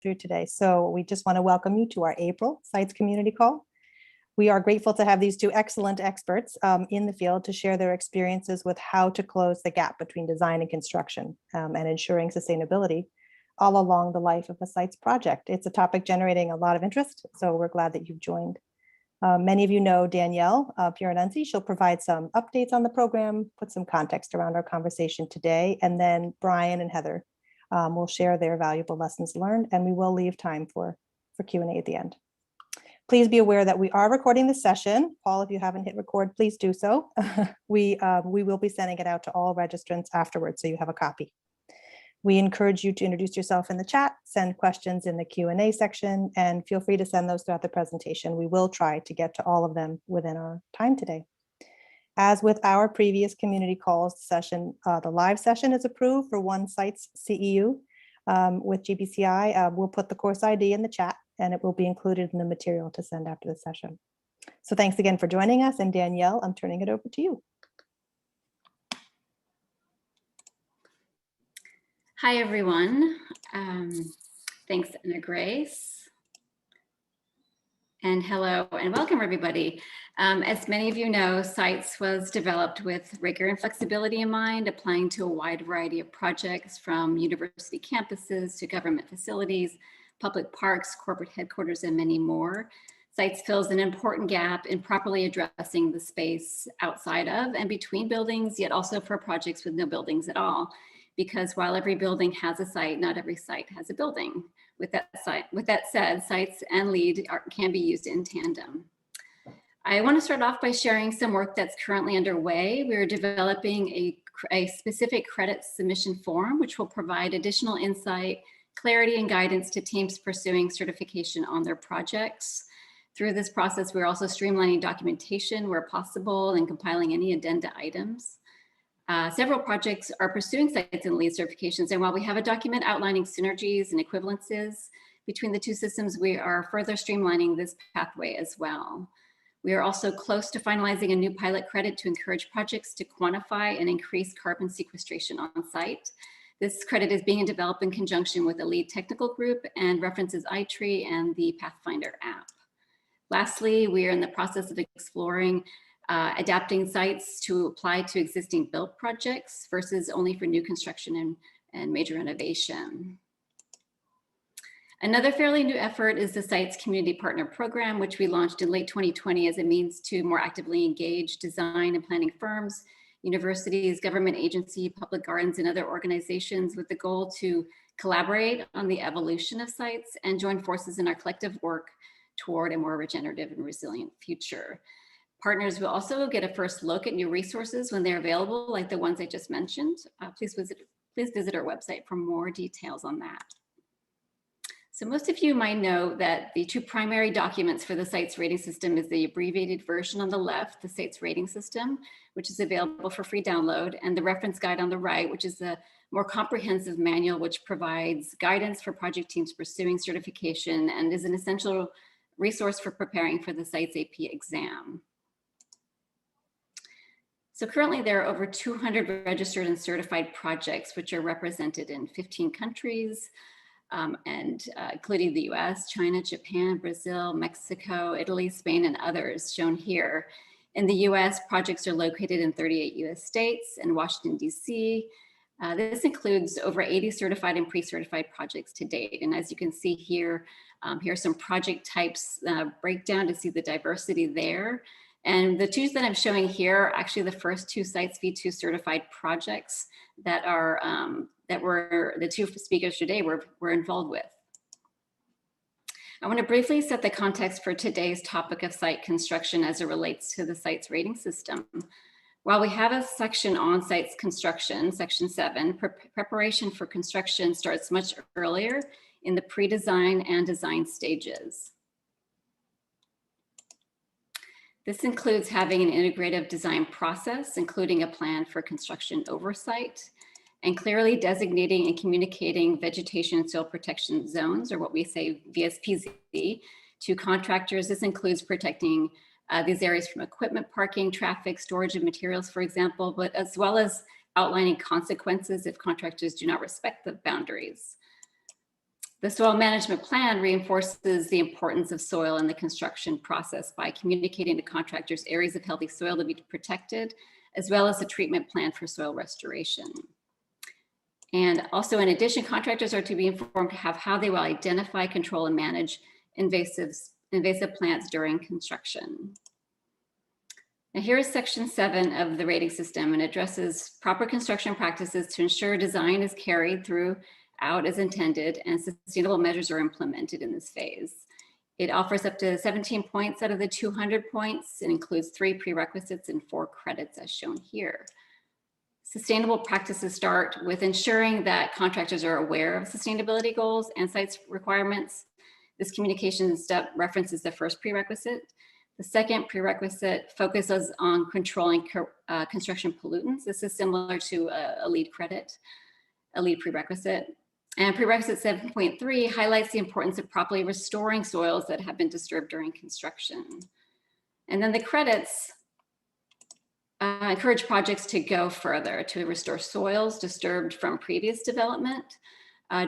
through today. So we just want to welcome you to our April Sites Community Call. We are grateful to have these two excellent experts in the field to share their experiences with how to close the gap between design and construction and ensuring sustainability all along the life of a site's project. It's a topic generating a lot of interest, so we're glad that you've joined. Many of you know Danielle Pier. She'll provide some updates on the program, put some context around our conversation today, and then Brian and Heather will share their valuable lessons learned, and we will leave time for Q&A at the end. Please be aware that we are recording this session. Paul, if you haven't hit record, please do so. We will be sending it out to all registrants afterwards, so you have a copy. We encourage you to introduce yourself in the chat, send questions in the Q&A section, and feel free to send those throughout the presentation. We will try to get to all of them within our time today. As with our previous community calls session, the live session is approved for one site's CEU with GBCI. We'll put the course ID in the chat, and it will be included in the material to send after the session. So thanks again for joining us, and Danielle, I'm turning it over to you. Hi, everyone. Thanks, Anna Grace. And hello and welcome, everybody. As many of you know, Sites was developed with rigor and flexibility in mind, applying to a wide variety of projects from university campuses to government facilities, public parks, corporate headquarters, and many more. Sites fills an important gap in properly addressing the space outside of and between buildings, yet also for projects with no buildings at all. Because while every building has a site, not every site has a building. With that said, sites and LEED can be used in tandem. I want to start off by sharing some work that's currently underway. We're developing a specific credit submission form, which will provide additional insight, clarity, and guidance to teams pursuing certification on their projects. Through this process, we're also streamlining documentation where possible and compiling any addenda items. Several projects are pursuing sites and LEED certifications, and while we have a document outlining synergies and equivalences between the two systems, we are further streamlining this pathway as well. We are also close to finalizing a new pilot credit to encourage projects to quantify and increase carbon sequestration on site. This credit is being developed in conjunction with a LEED technical group and references iTree and the Pathfinder app. Lastly, we are in the process of exploring adapting sites to apply to existing built projects versus only for new construction and major renovation. Another fairly new effort is the Sites Community Partner Program, which we launched in late 2020 as a means to more actively engage design and planning firms, universities, government agencies, public gardens, and other organizations with the goal to collaborate on the evolution of sites and join forces in our collective work toward a more regenerative and resilient future. Partners will also get a first look at new resources when they're available, like the ones I just mentioned. Please visit our website for more details on that. So most of you might know that the two primary documents for the Sites rating system is the abbreviated version on the left, the Sites rating system, which is available for free download, and the reference guide on the right, which is a more comprehensive manual which provides guidance for project teams pursuing certification and is an essential resource for preparing for the Sites AP exam. So currently there are over 200 registered and certified projects, which are represented in 15 countries, including the US, China, Japan, Brazil, Mexico, Italy, Spain, and others shown here. In the US, projects are located in 38 US states and Washington, DC. This includes over 80 certified and pre-certified projects to date. And as you can see here, here are some project types breakdown to see the diversity there. And the two that I'm showing here are actually the first two Sites V2 certified projects that are were the two speakers today were involved with. I want to briefly set the context for today's topic of site construction as it relates to the Sites rating system. While we have a section on sites construction, section 7, preparation for construction starts much earlier in the pre-design and design stages. This includes having an integrative design process, including a plan for construction oversight, and clearly designating and communicating vegetation and soil protection zones, or what we say VSPZ, to contractors. This includes protecting these areas from equipment parking, traffic, storage of materials, for example, but as well as outlining consequences if contractors do not respect the boundaries. The soil management plan reinforces the importance of soil in the construction process by communicating to contractors areas of healthy soil to be protected, as well as a treatment plan for soil restoration. And also, in addition, contractors are to be informed of how they will identify, control, and manage invasive plants during construction. Now, here is section 7 of the rating system, and addresses proper construction practices to ensure design is carried through out as intended and sustainable measures are implemented in this phase. It offers up to 17 points out of the 200 points and includes 3 prerequisites and 4 credits as shown here. Sustainable practices start with ensuring that contractors are aware of sustainability goals and sites requirements. This communication step references the first prerequisite. The second prerequisite focuses on controlling construction pollutants. This is similar to a lead prerequisite. And prerequisite 7.3 highlights the importance of properly restoring soils that have been disturbed during construction. And then the credits encourage projects to go further, to restore soils disturbed from previous development,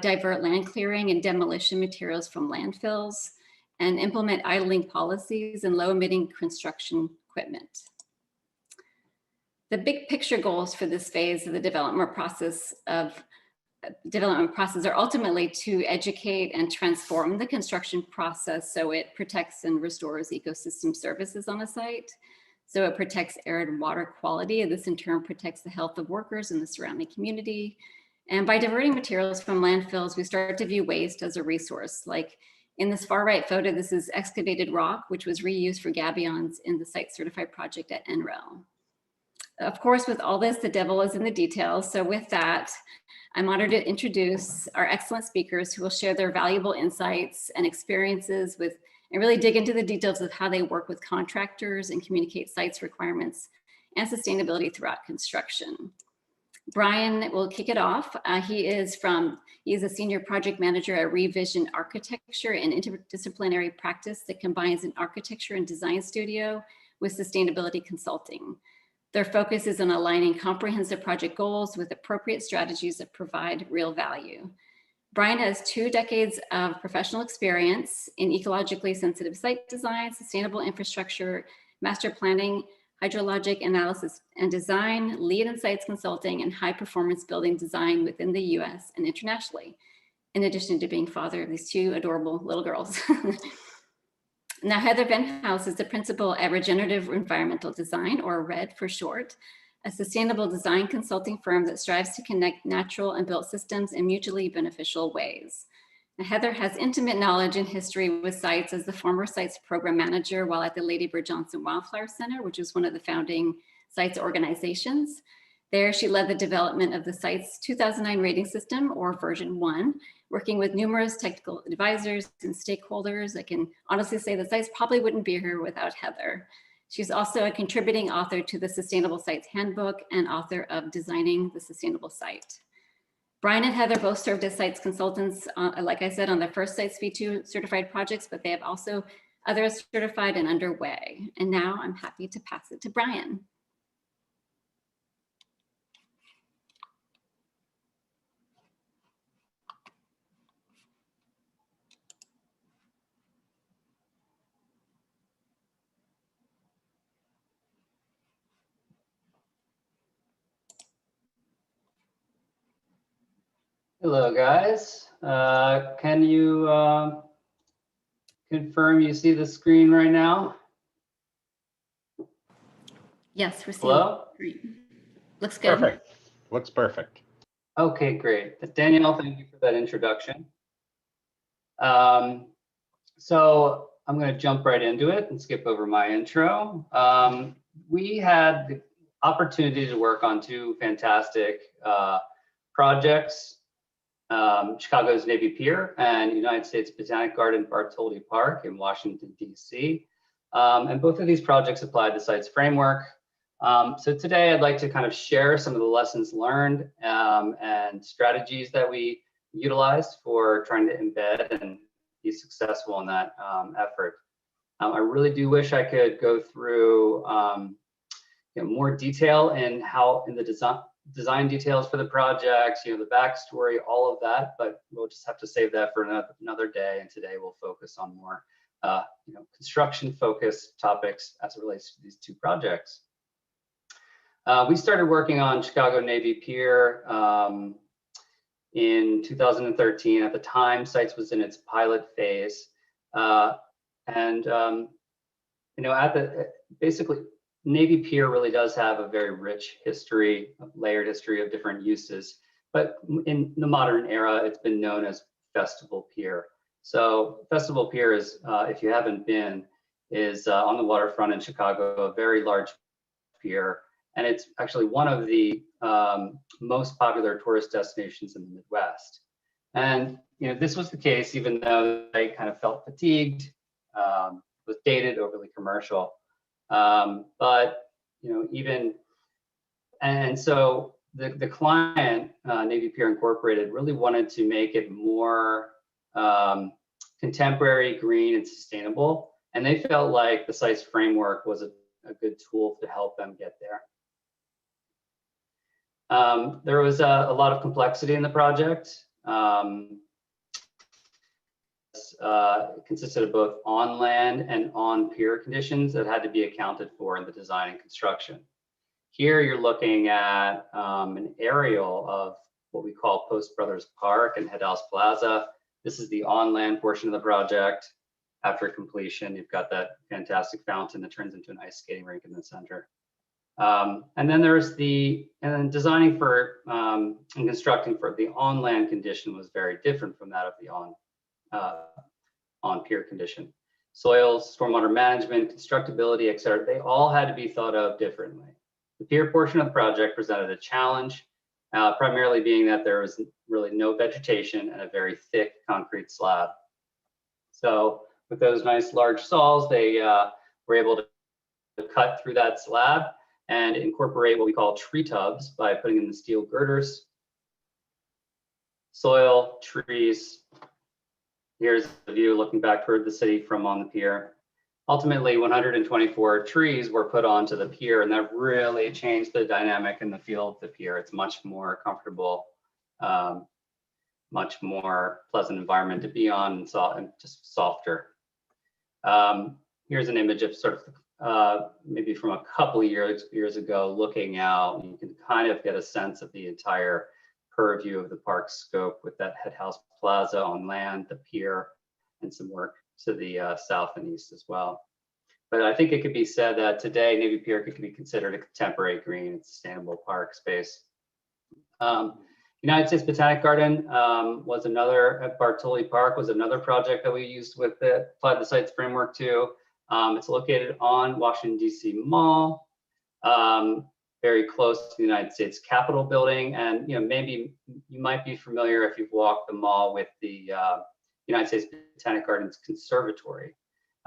divert land clearing and demolition materials from landfills, and implement idling policies and low-emitting construction equipment. The big picture goals for this phase of the development process are ultimately to educate and transform the construction process so it protects and restores ecosystem services on a site. So it protects air and water quality, and this in turn protects the health of workers in the surrounding community. And by diverting materials from landfills, we start to view waste as a resource. Like in this far right photo, this is excavated rock, which was reused for gabions in the site certified project at NREL. Of course, with all this, the devil is in the details. So with that, I'm honored to introduce our excellent speakers who will share their valuable insights and experiences with, and really dig into the details of how they work with contractors and communicate sites requirements and sustainability throughout construction. Brian will kick it off. He is a senior project manager at Revision Architecture, an interdisciplinary practice that combines an architecture and design studio with sustainability consulting. Their focus is on aligning comprehensive project goals with appropriate strategies that provide real value. Brian has 2 decades of professional experience in ecologically sensitive site design, sustainable infrastructure, master planning, hydrologic analysis and design, lead and sites consulting, and high performance building design within the US and internationally, in addition to being father of these 2 adorable little girls. Now, Heather Benthaus is the principal at Regenerative Environmental Design, or RED for short, a sustainable design consulting firm that strives to connect natural and built systems in mutually beneficial ways. Now, Heather has intimate knowledge and history with sites as the former sites program manager while at the Lady Bird Johnson Wildflower Center, which is one of the founding sites organizations. There, she led the development of the site's 2009 rating system, or version 1, working with numerous technical advisors and stakeholders. I can honestly say the sites probably wouldn't be here without Heather. She's also a contributing author to the Sustainable Sites Handbook and author of Designing the Sustainable Site. Brian and Heather both served as sites consultants, like I said, on the first Sites V2 certified projects, but they have also others certified and underway. And now I'm happy to pass it to Brian. Hello, guys. Can you confirm you see the screen right now? Yes, we're seeing. Hello? Great. Looks good. Perfect. Looks perfect. Okay, great. Danielle, thank you for that introduction. So I'm going to jump right into it and skip over my intro. We had the opportunity to work on 2 fantastic projects. Chicago's Navy Pier and United States Botanic Garden Bartholdi Park in Washington, D.C. And both of these projects applied the site's framework. So today I'd like to kind of share some of the lessons learned and strategies that we utilized for trying to embed and be successful in that effort. I really do wish I could go through more detail in the design details for the project, the backstory, all of that, but we'll just have to save that for another day. And today we'll focus on more, construction focused topics as it relates to these two projects. We started working on Chicago Navy Pier in 2013. At the time, Sites was in its pilot phase. Basically, Navy Pier really does have a very rich history, layered history of different uses. But in the modern era, it's been known as Festival Pier. So Festival Pier is, if you haven't been, is on the waterfront in Chicago, a very large pier. And it's actually one of the most popular tourist destinations in the Midwest. And this was the case even though they kind of felt fatigued, was dated, overly commercial. So the client, Navy Pier Incorporated, really wanted to make it more contemporary, green, and sustainable. And they felt like the Sites framework was a good tool to help them get there. There was a lot of complexity in the project. It consisted of both on land and on pier conditions that had to be accounted for in the design and construction. Here you're looking at an aerial of what we call Post Brothers Park and Head House Plaza. This is the on land portion of the project. After completion, you've got that fantastic fountain that turns into an ice skating rink in the center. And then there's designing for and constructing for the on land condition was very different from that of the on pier condition. Soils, stormwater management, constructability, et cetera, they all had to be thought of differently. The pier portion of the project presented a challenge, primarily being that there was really no vegetation and a very thick concrete slab. So with those nice large saws, they were able to cut through that slab and incorporate what we call tree tubs by putting in the steel girders, soil, trees. Here's the view looking back toward the city from on the pier. Ultimately, 124 trees were put onto the pier, and that really changed the dynamic and the feel of the pier. It's much more comfortable, much more pleasant environment to be on, and just softer. Here's an image of sort of maybe from a couple of years ago, looking out. You can kind of get a sense of the entire purview of the park scope with that Head House Plaza on land, the pier, and some work to the south and east as well. But I think it could be said that today Navy Pier could be considered a contemporary green and sustainable park space. United States Botanic Garden was another, at Bartoli Park was another project that we used with applied the Sites framework to. It's located on Washington, D.C. Mall, very close to the United States Capitol building. And maybe you might be familiar if you've walked the mall with the United States Botanic Gardens Conservatory.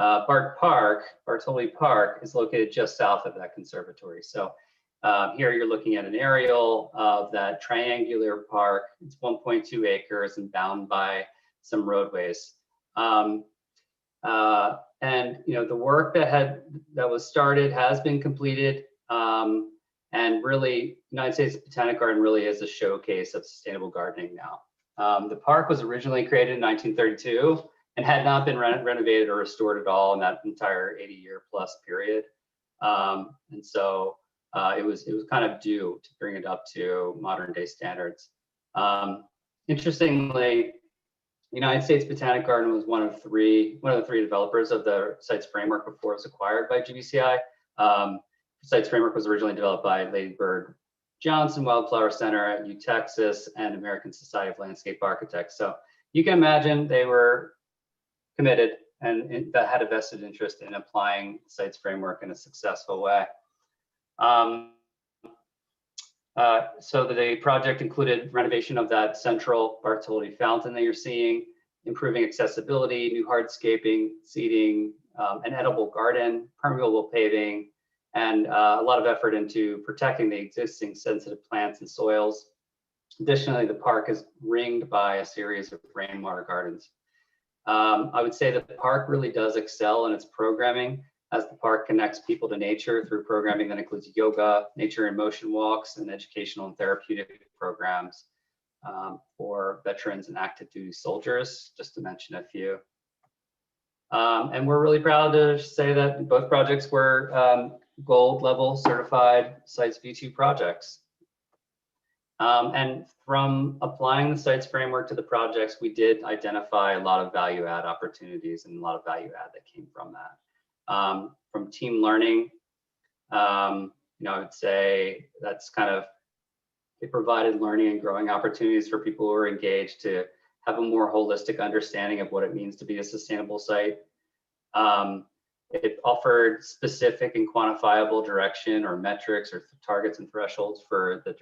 Bartoli Park is located just south of that conservatory. So here you're looking at an aerial of that triangular park. It's 1.2 acres and bound by some roadways. And the work that was started has been completed. And really, United States Botanic Garden really is a showcase of sustainable gardening now. The park was originally created in 1932 and had not been renovated or restored at all in that entire 80-year plus period. And so it was kind of due to bring it up to modern day standards. Interestingly, United States Botanic Garden was one of the three developers of the Sites framework before it was acquired by GBCI. Sites framework was originally developed by Lady Bird Johnson Wildflower Center at UTexas and American Society of Landscape Architects. So you can imagine they were committed and that had a vested interest in applying Sites framework in a successful way. So the project included renovation of that central Bartoli fountain that you're seeing, improving accessibility, new hardscaping, seating, an edible garden, permeable paving, and a lot of effort into protecting the existing sensitive plants and soils. Additionally, the park is ringed by a series of rainwater gardens. I would say that the park really does excel in its programming. as the park connects people to nature through programming that includes yoga, nature and motion walks, and educational and therapeutic programs for veterans and active duty soldiers, just to mention a few. And we're really proud to say that both projects were gold level certified Sites V2 projects. And from applying the Sites framework to the projects, we did identify a lot of value add opportunities and a lot of value add that came from that. From team learning, I would say that's kind of, it provided learning and growing opportunities for people who are engaged to have a more holistic understanding of what it means to be a sustainable site. It offered specific and quantifiable direction or metrics or targets and thresholds for the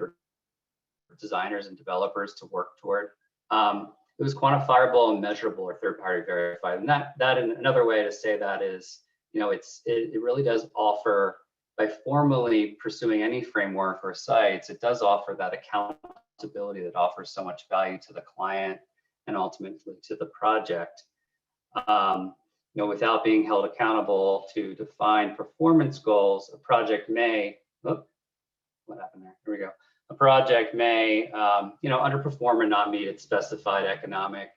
designers and developers to work toward. It was quantifiable and measurable or third-party verified. And that another way to say that is, it really does offer, by formally pursuing any framework or sites, it does offer that accountability that offers so much value to the client and ultimately to the project. Without being held accountable to define performance goals, a project may, what happened there? Here we go. A project may, underperform and not meet its specified economic,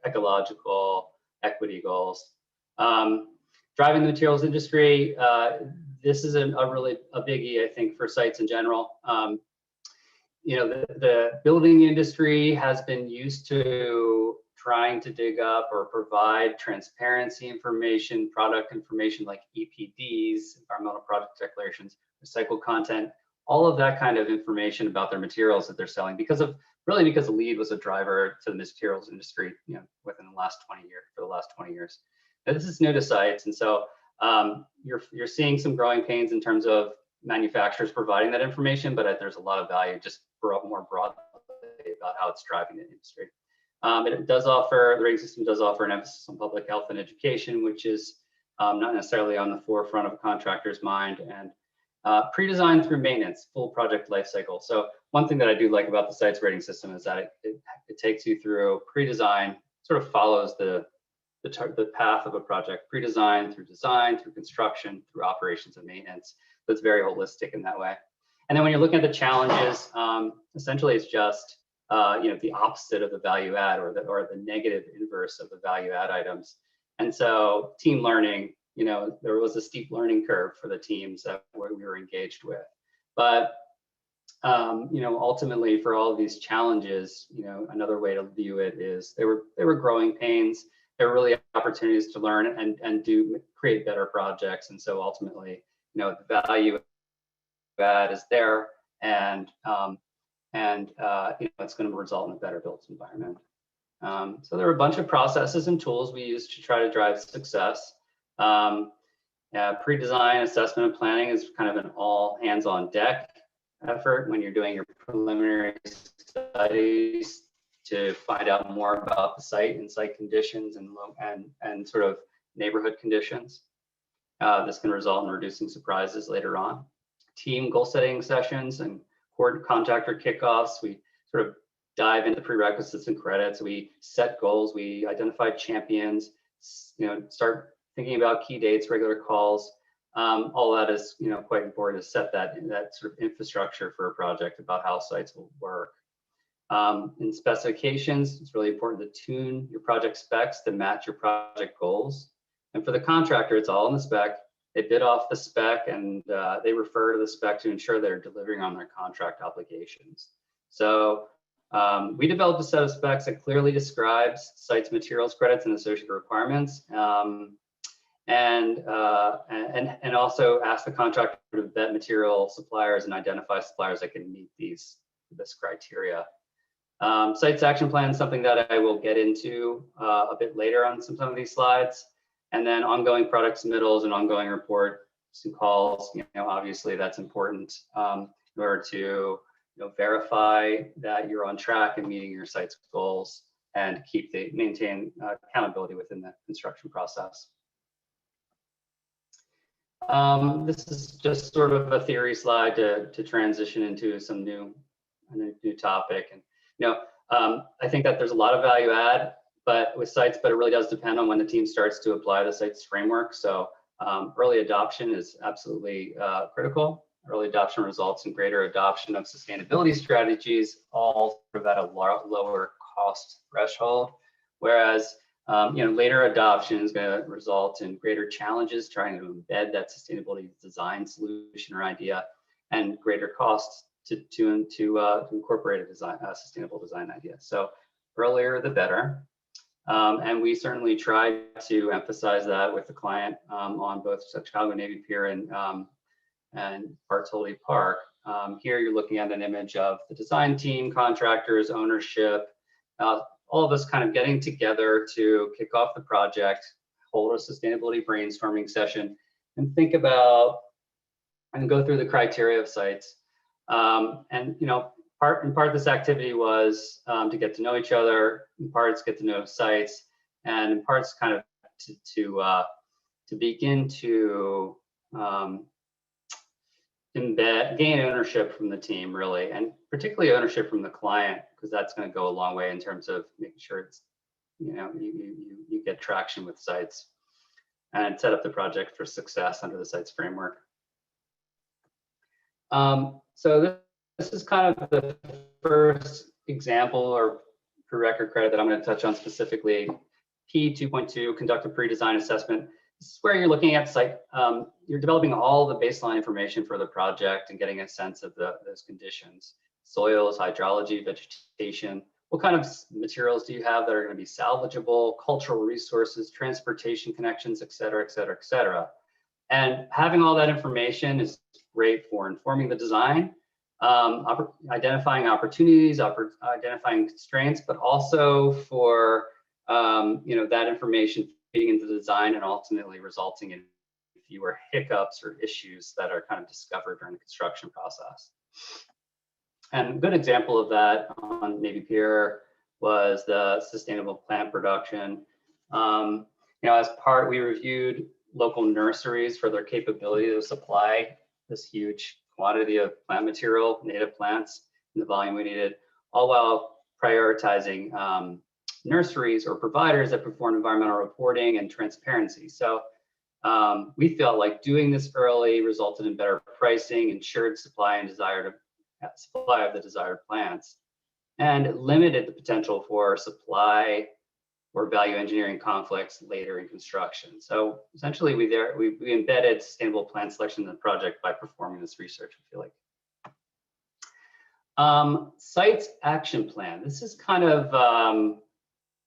ecological, equity goals. Driving the materials industry, this is a really biggie, I think, for sites in general. The building industry has been used to trying to dig up or provide transparency information, product information like EPDs, environmental product declarations, recycled content, all of that kind of information about their materials that they're selling because LEED was a driver to the materials industry, within the last 20 years, for the last 20 years. Now, this is new to sites, and so you're seeing some growing pains in terms of manufacturers providing that information, but there's a lot of value just more broadly about how it's driving the industry. It does offer, the rating system does offer an emphasis on public health and education, which is not necessarily on the forefront of a contractor's mind, and pre-design through maintenance, full project life cycle. So one thing that I do like about the sites rating system is that it takes you through pre-design, sort of follows the path of a project, pre-design through design, through construction, through operations and maintenance. So it's very holistic in that way. And then when you're looking at the challenges, essentially it's just the opposite of the value add or the negative inverse of the value add items. And so team learning, there was a steep learning curve for the teams that we were engaged with. But ultimately for all of these challenges, another way to view it is they were growing pains. There were really opportunities to learn and do create better projects. And so ultimately, the value add is there, and it's going to result in a better built environment. So there are a bunch of processes and tools we use to try to drive success. Pre-design, assessment, and planning is kind of an all hands on deck effort when you're doing your preliminary studies to find out more about the site and site conditions and sort of neighborhood conditions. This can result in reducing surprises later on. Team goal setting sessions and contractor kickoffs. We sort of dive into prerequisites and credits. We set goals. We identify champions. Start thinking about key dates, regular calls. All that is quite important to set that sort of infrastructure for a project about how sites will work. In specifications, it's really important to tune your project specs to match your project goals. And for the contractor, it's all in the spec. They bid off the spec and they refer to the spec to ensure they're delivering on their contract obligations. So we developed a set of specs that clearly describes sites, materials, credits, and associated requirements, and also ask the contractor to vet material suppliers and identify suppliers that can meet this criteria. Sites action plan is something that I will get into a bit later on some of these slides. And then ongoing product submittals and ongoing reports and calls, obviously that's important in order to verify that you're on track and meeting your site's goals and maintain accountability within the construction process. This is just sort of a theory slide to transition into some new topic. And I think that there's a lot of value add, but with sites, but it really does depend on when the team starts to apply the sites framework. So Early adoption is absolutely critical. Early adoption results in greater adoption of sustainability strategies, all sort of at a lower cost threshold. Whereas, later adoption is going to result in greater challenges trying to embed that sustainability design solution or idea, and greater costs to incorporate a sustainable design idea. So earlier the better. And we certainly try to emphasize that with the client on both Chicago Navy Pier and Bartoli Park. Here you're looking at an image of the design team, contractors, ownership, all of us kind of getting together to kick off the project, hold a sustainability brainstorming session, and think about and go through the criteria of sites. In part this activity was to get to know each other, in parts get to know sites, and in parts kind of to begin to gain ownership from the team, really, and particularly ownership from the client, because that's going to go a long way in terms of making sure it's, you get traction with sites and set up the project for success under the sites framework. So this is kind of the first example or prerequisite credit that I'm going to touch on specifically. P2.2, conduct a pre-design assessment. This is where you're looking at site, you're developing all the baseline information for the project and getting a sense of those conditions. Soils, hydrology, vegetation. What kind of materials do you have that are going to be salvageable, cultural resources, transportation connections, et cetera, et cetera, et cetera. And having all that information is great for informing the design, identifying opportunities, identifying constraints, but also for that information feeding into the design and ultimately resulting in fewer hiccups or issues that are kind of discovered during the construction process. And a good example of that on Navy Pier was the sustainable plant production. As part, we reviewed local nurseries for their capability to supply this huge quantity of plant material, native plants, in the volume we needed, all while prioritizing nurseries or providers that perform environmental reporting and transparency. So we felt like doing this early resulted in better pricing, ensured supply and supply of the desired plants, and it limited the potential for supply or value engineering conflicts later in construction. So essentially we embedded sustainable plant selection in the project by performing this research, I feel like. Sites action plan. This is kind of,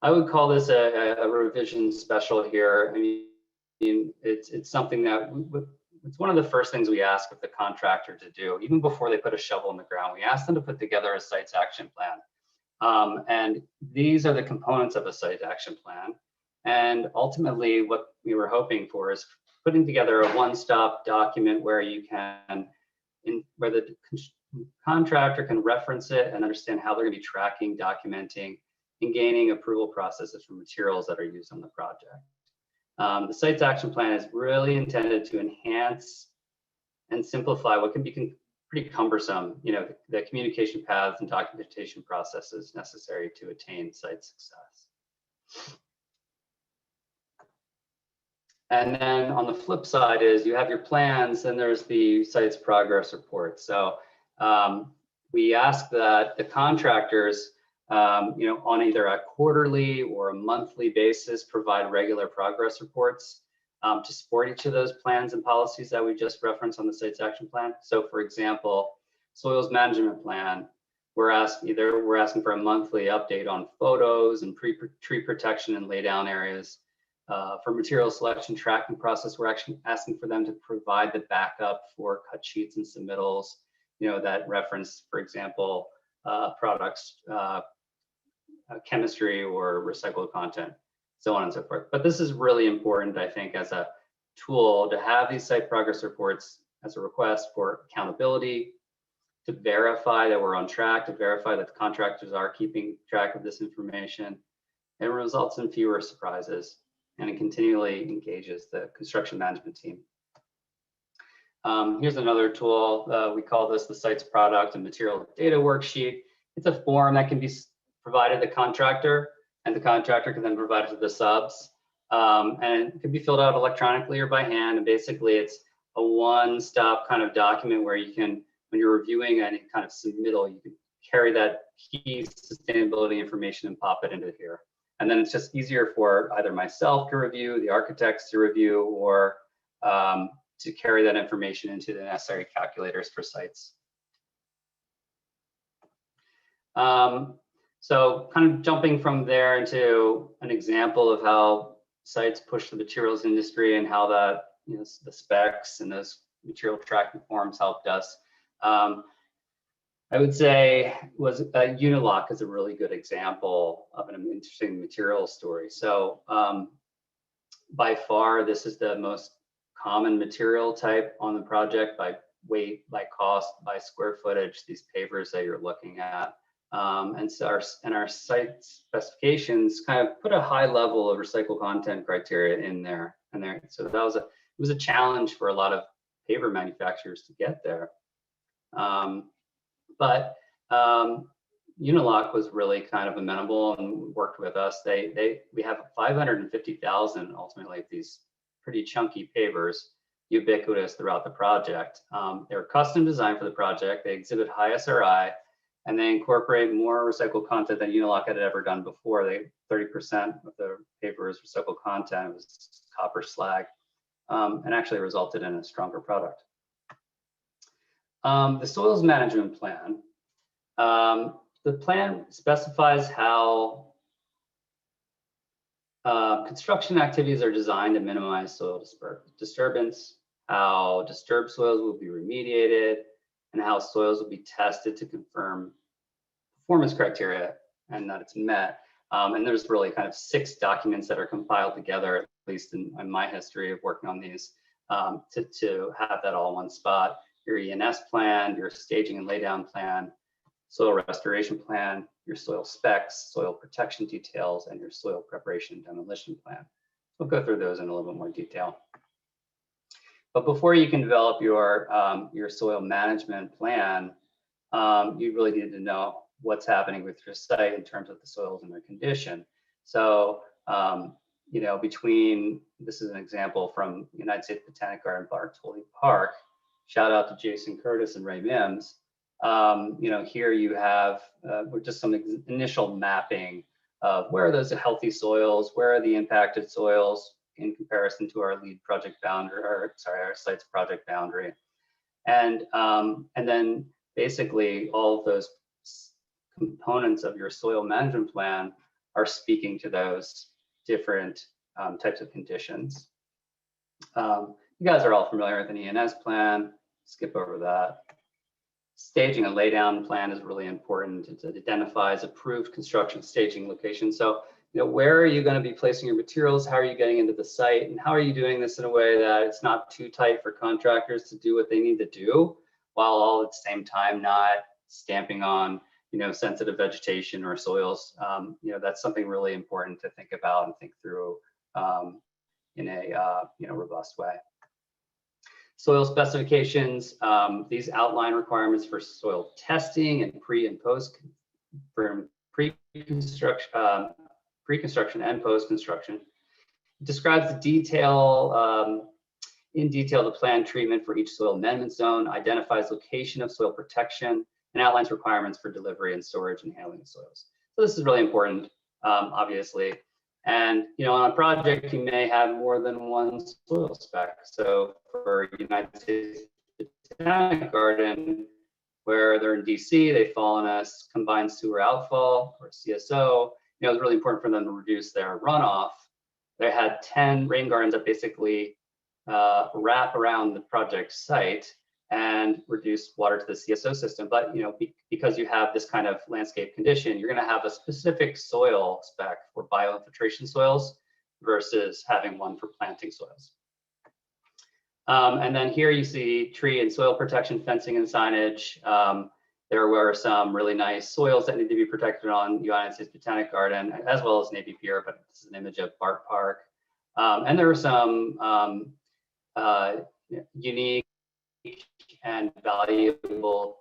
I would call this a revision special here. I mean, it's something that it's one of the first things we ask of the contractor to do, even before they put a shovel in the ground. We ask them to put together a sites action plan. And these are the components of a site action plan. And ultimately, what we were hoping for is putting together a one-stop document where where the contractor can reference it and understand how they're going to be tracking, documenting, and gaining approval processes for materials that are used on the project. The sites action plan is really intended to enhance and simplify what can be pretty cumbersome, the communication paths and documentation processes necessary to attain site success. And then on the flip side is you have your plans, and there's the site's progress report. So we ask that the contractors, on either a quarterly or a monthly basis, provide regular progress reports to support each of those plans and policies that we just referenced on the sites action plan. So for example, soils management plan, we're asking for a monthly update on photos and tree protection and laydown areas. For material selection tracking process, we're actually asking for them to provide the backup for cut sheets and submittals, that reference, for example, products, chemistry or recycled content, so on and so forth. But this is really important, I think, as a tool to have these site progress reports as a request for accountability, to verify that we're on track, to verify that the contractors are keeping track of this information. It results in fewer surprises, and it continually engages the construction management team. Here's another tool. We call this the Sites Product and Material Data Worksheet. It's a form that can be provided to the contractor, and the contractor can then provide it to the subs. And it can be filled out electronically or by hand. And basically it's a one-stop kind of document where you can, when you're reviewing any kind of submittal, you can carry that key sustainability information and pop it into here. And then it's just easier for either myself to review, the architects to review, or to carry that information into the necessary calculators for sites. So kind of jumping from there into an example of how sites push the materials industry and how that, you know, the specs and those material tracking forms helped us. I would say Unilock is a really good example of an interesting material story. So by far, this is the most common material type on the project by weight, by cost, by square footage, these pavers that you're looking at. And so our site specifications kind of put a high level of recycled content criteria in there. So that was a challenge for a lot of paver manufacturers to get there. But Unilock was really kind of amenable and worked with us. We have 550,000 ultimately of these pretty chunky pavers, ubiquitous throughout the project. They're custom designed for the project. They exhibit high SRI, and they incorporate more recycled content than Unilock had ever done before. 30% of the paper is recycled content. It was copper slag, and actually resulted in a stronger product. The soils management plan. The plan specifies how construction activities are designed to minimize soil disturbance, how disturbed soils will be remediated, and how soils will be tested to confirm performance criteria and that it's met. And there's really kind of 6 documents that are compiled together, at least in my history of working on these, to have that all in one spot. Your ENS plan, your staging and laydown plan, soil restoration plan, your soil specs, soil protection details, and your soil preparation and demolition plan. We'll go through those in a little bit more detail. But before you can develop your soil management plan, you really need to know what's happening with your site in terms of the soils and their condition. So, you know, this is an example from United States Botanic Garden, Bartoli Park. Shout out to Jason Curtis and Ray Mims. You know, here you have just some initial mapping of where are those healthy soils, where are the impacted soils in comparison to our lead project boundary, or sorry, our site's project boundary. And then basically all of those components of your soil management plan are speaking to those different types of conditions. You guys are all familiar with an ENS plan. Skip over that. Staging and laydown plan is really important. It identifies approved construction staging locations. So, you know, where are you going to be placing your materials? How are you getting into the site? And how are you doing this in a way that it's not too tight for contractors to do what they need to do, while all at the same time not stamping on, you know, sensitive vegetation or soils? You know, that's something really important to think about and think through in a you know, robust way. Soil specifications, these outline requirements for soil testing and pre-construction and post-construction. Describes the detail, in detail, the planned treatment for each soil amendment zone, identifies location of soil protection, and outlines requirements for delivery and storage and handling of soils. So this is really important, obviously. And, you know, on a project, you may have more than one soil spec. So for United States Botanic Garden, where they're in DC, they fall on a combined sewer outfall, or CSO. You know, it's really important for them to reduce their runoff. They had 10 rain gardens that basically wrap around the project site and reduce water to the CSO system. But, you know, because you have this kind of landscape condition, you're going to have a specific soil spec for bioinfiltration soils versus having one for planting soils. And then here you see tree and soil protection, fencing and signage. There were some really nice soils that need to be protected on United States Botanic Garden, as well as Navy Pier, but this is an image of Bart Park. And there were some unique and valuable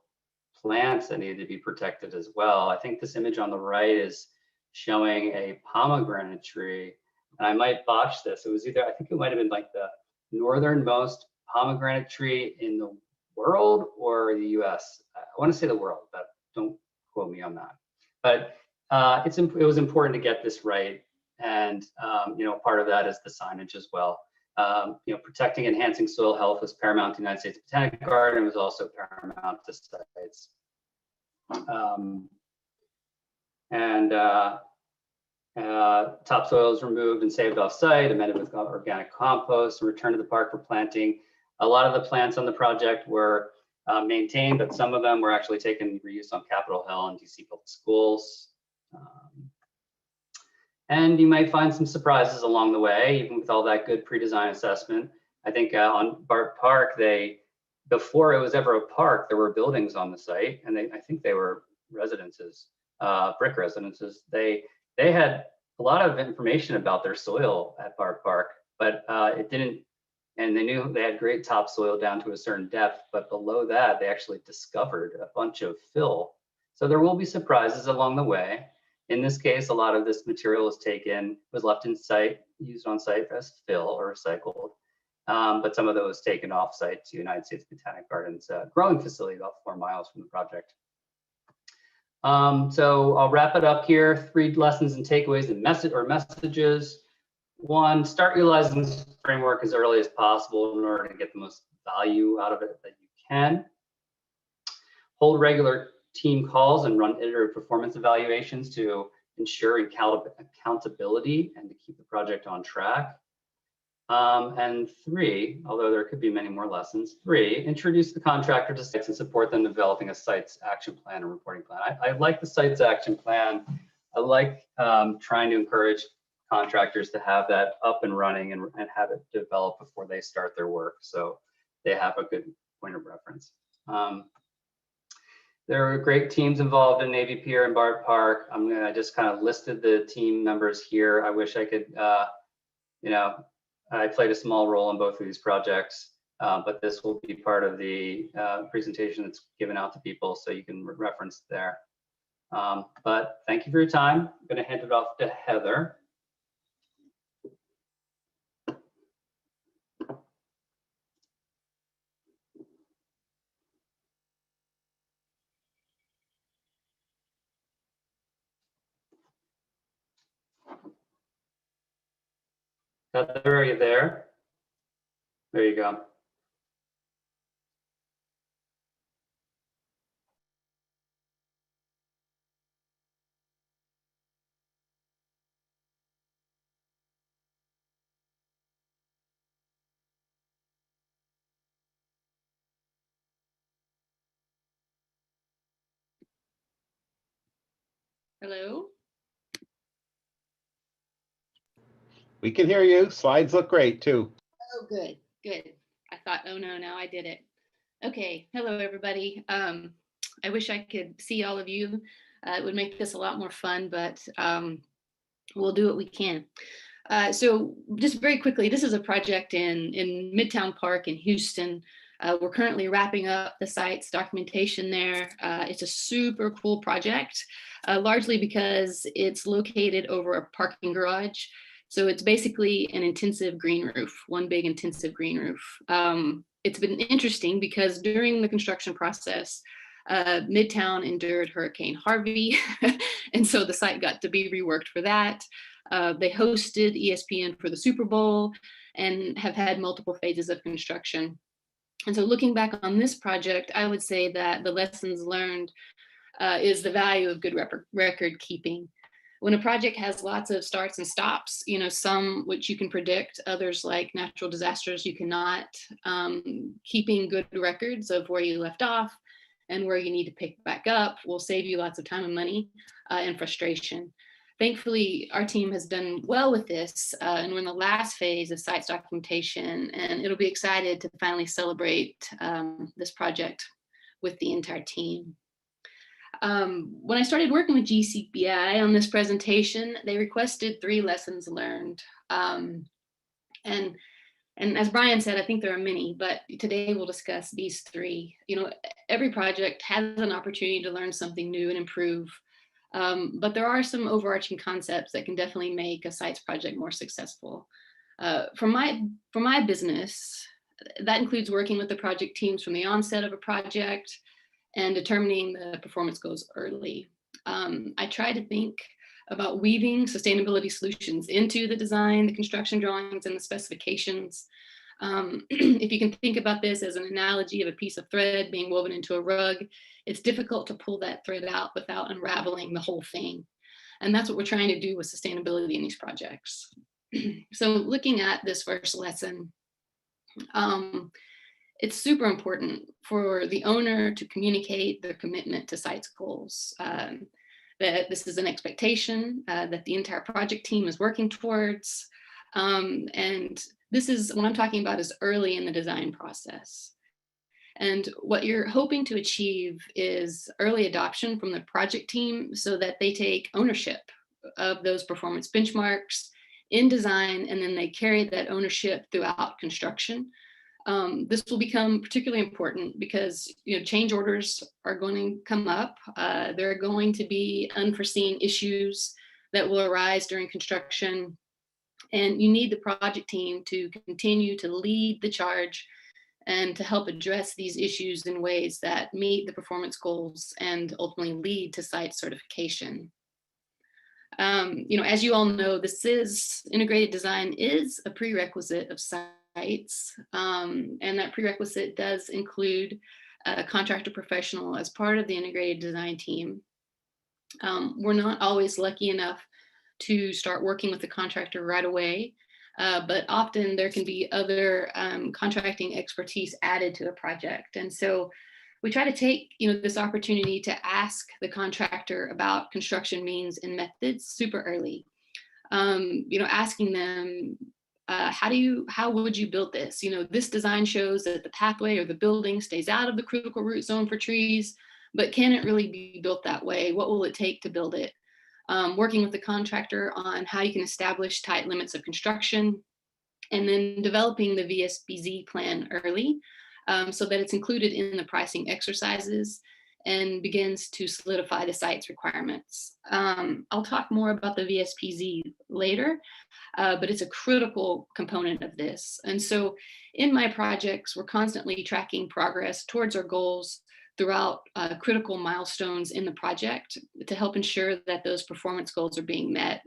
plants that needed to be protected as well. I think this image on the right is showing a pomegranate tree and I might botch this. It was either, I think it might have been like the northernmost pomegranate tree in the world or the US. I want to say the world, but don't quote me on that. But it was important to get this right. And, part of that is the signage as well. Protecting and enhancing soil health was paramount to the United States Botanic Garden. It was also paramount to sites. Topsoil is removed and saved off-site, amended with organic compost, and returned to the park for planting. A lot of the plants on the project were maintained, but some of them were actually taken and reused on Capitol Hill and DC public schools. And you might find some surprises along the way, even with all that good pre-design assessment. I think on Bart Park, before it was ever a park, there were buildings on the site, and I think they were residences, brick residences. They had a lot of information about their soil at Bart Park, but it didn't, and they knew they had great topsoil down to a certain depth, but below that, they actually discovered a bunch of fill. So there will be surprises along the way. In this case, a lot of this material was left in site, used on site as fill or recycled. But some of those taken off site to United States Botanic Gardens growing facility about 4 miles from the project. So I'll wrap it up here. 3 lessons and takeaways and messages. 1, start utilizing this framework as early as possible in order to get the most value out of it that you can. Hold regular team calls and run iterative performance evaluations to ensure accountability and to keep the project on track. And 3, although there could be many more lessons, 3, introduce the contractor to sites and support them developing a site's action plan and reporting plan. I like the site's action plan. I like trying to encourage contractors to have that up and running and have it develop before they start their work, so they have a good point of reference. There are great teams involved in Navy Pier and Bart Park. I just kind of listed the team members here. I wish I could, I played a small role in both of these projects, but this will be part of the presentation that's given out to people, so you can reference there. But thank you for your time. I'm going to hand it off to Heather. Heather, are you there? There you go. Hello? We can hear you. Slides look great too. Oh, good, good. I thought, oh no, now I did it. Okay, hello everybody. I wish I could see all of you. It would make this a lot more fun, but we'll do what we can. So just very quickly, this is a project in Midtown Park in Houston. We're currently wrapping up the site's documentation there. It's a super cool project, largely because it's located over a parking garage. So it's basically an intensive green roof, one big intensive green roof. It's been interesting because during the construction process, Midtown endured Hurricane Harvey, and so the site got to be reworked for that. They hosted ESPN for the Super Bowl and have had multiple phases of construction. And so looking back on this project, I would say that the lessons learned is the value of good record keeping. When a project has lots of starts and stops, some which you can predict, others like natural disasters you cannot, keeping good records of where you left off and where you need to pick back up will save you lots of time and money and frustration. Thankfully, our team has done well with this, and we're in the last phase of sites documentation, and it'll be excited to finally celebrate this project with the entire team. When I started working with GBCI on this presentation, they requested 3 lessons learned. And as Brian said, I think there are many, but today we'll discuss these 3. Every project has an opportunity to learn something new and improve. But there are some overarching concepts that can definitely make a sites project more successful. For my business, that includes working with the project teams from the onset of a project and determining the performance goals early. I try to think about weaving sustainability solutions into the design, the construction drawings, and the specifications. If you can think about this as an analogy of a piece of thread being woven into a rug, it's difficult to pull that thread out without unraveling the whole thing. And that's what we're trying to do with sustainability in these projects. So looking at this first lesson, it's super important for the owner to communicate their commitment to sites goals, that this is an expectation that the entire project team is working towards. And this is what I'm talking about is early in the design process. And what you're hoping to achieve is early adoption from the project team so that they take ownership of those performance benchmarks in design, and then they carry that ownership throughout construction. This will become particularly important because change orders are going to come up. There are going to be unforeseen issues that will arise during construction. And you need the project team to continue to lead the charge and to help address these issues in ways that meet the performance goals and ultimately lead to site certification. As you all know, integrated design is a prerequisite of sites, and that prerequisite does include a contractor professional as part of the integrated design team. We're not always lucky enough to start working with the contractor right away, but often there can be other contracting expertise added to a project. And so we try to take this opportunity to ask the contractor about construction means and methods super early. Asking them, how would you build this? This design shows that the pathway or the building stays out of the critical root zone for trees, but can it really be built that way? What will it take to build it? Working with the contractor on how you can establish tight limits of construction, and then developing the VSBZ plan early so that it's included in the pricing exercises and begins to solidify the site's requirements. I'll talk more about the VSPZ later, but it's a critical component of this. And so in my projects, we're constantly tracking progress towards our goals throughout critical milestones in the project to help ensure that those performance goals are being met.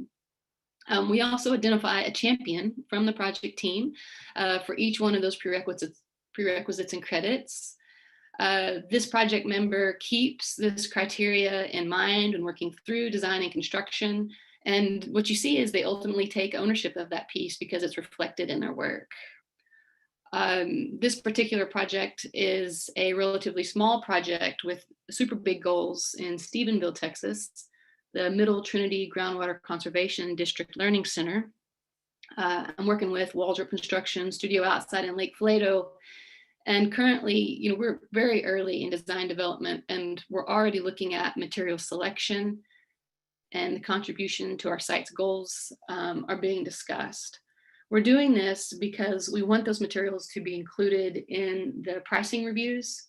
We also identify a champion from the project team for each one of those prerequisites and credits. This project member keeps this criteria in mind when working through design and construction. And what you see is they ultimately take ownership of that piece because it's reflected in their work. This particular project is a relatively small project with super big goals in Stephenville, Texas, the Middle Trinity Groundwater Conservation District Learning Center. I'm working with Waldrop Construction, Studio Outside in Lake Flato. And currently, we're very early in design development, and we're already looking at material selection, and the contribution to our site's goals are being discussed. We're doing this because we want those materials to be included in the pricing reviews,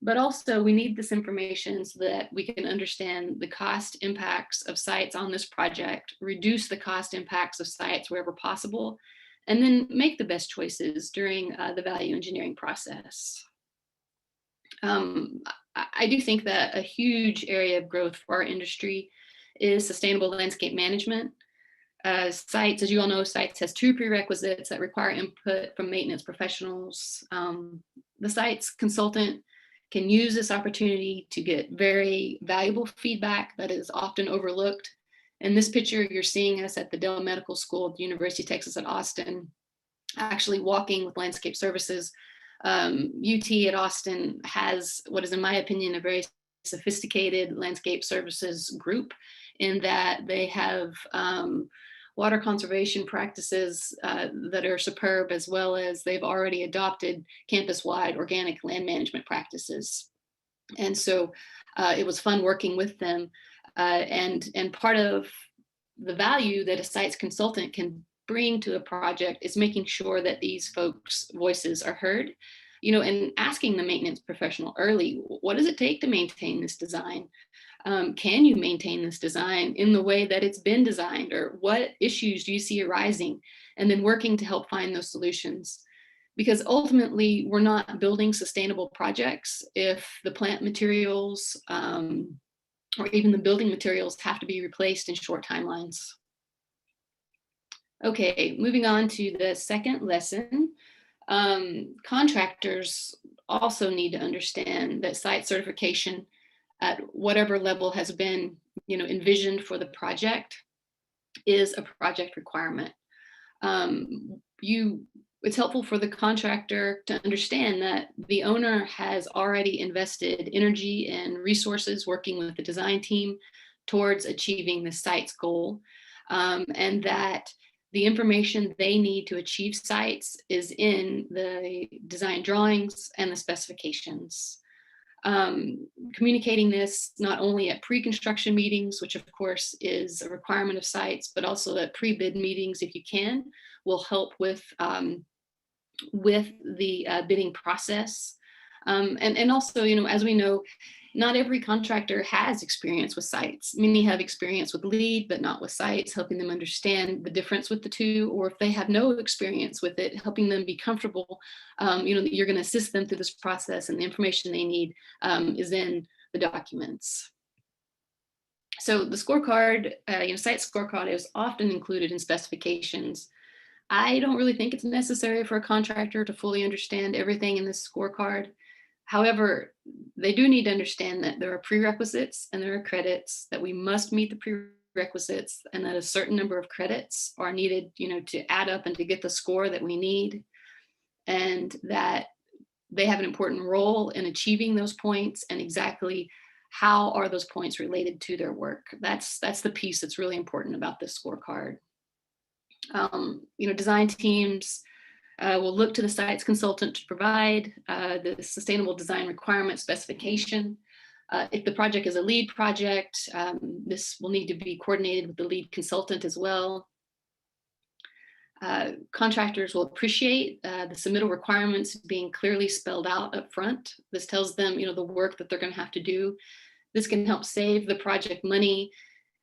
but also we need this information so that we can understand the cost impacts of sites on this project, reduce the cost impacts of sites wherever possible, and then make the best choices during the value engineering process. I do think that a huge area of growth for our industry is sustainable landscape management. Sites, as you all know, sites has two prerequisites that require input from maintenance professionals. The site's consultant can use this opportunity to get very valuable feedback that is often overlooked. In this picture, you're seeing us at the Dell Medical School at the University of Texas at Austin, actually walking with landscape services. UT at Austin has what is, in my opinion, a very sophisticated landscape services group in that they have water conservation practices that are superb, as well as they've already adopted campus-wide organic land management practices. And so it was fun working with them. And part of the value that a sites consultant can bring to a project is making sure that these folks' voices are heard, and asking the maintenance professional early, what does it take to maintain this design? Can you maintain this design in the way that it's been designed, or what issues do you see arising? And then working to help find those solutions. Because ultimately, we're not building sustainable projects if the plant materials or even the building materials have to be replaced in short timelines. Okay, moving on to the second lesson. Contractors also need to understand that site certification at whatever level has been, envisioned for the project is a project requirement. It's helpful for the contractor to understand that the owner has already invested energy and resources working with the design team towards achieving the site's goal, and that the information they need to achieve sites is in the design drawings and the specifications. Communicating this not only at pre-construction meetings, which of course is a requirement of sites, but also at pre-bid meetings, if you can, will help with the bidding process. And also, as we know, not every contractor has experience with sites. Many have experience with lead, but not with sites, helping them understand the difference with the two, or if they have no experience with it, helping them be comfortable, that you're going to assist them through this process, and the information they need is in the documents. So the scorecard, site scorecard is often included in specifications. I don't really think it's necessary for a contractor to fully understand everything in this scorecard. However, they do need to understand that there are prerequisites and there are credits, that we must meet the prerequisites, and that a certain number of credits are needed, to add up and to get the score that we need, and that they have an important role in achieving those points, and exactly how are those points related to their work. That's the piece that's really important about this scorecard. Design teams will look to the site's consultant to provide the sustainable design requirement specification. If the project is a lead project, this will need to be coordinated with the lead consultant as well. Contractors will appreciate the submittal requirements being clearly spelled out up front. This tells them, the work that they're going to have to do. This can help save the project money,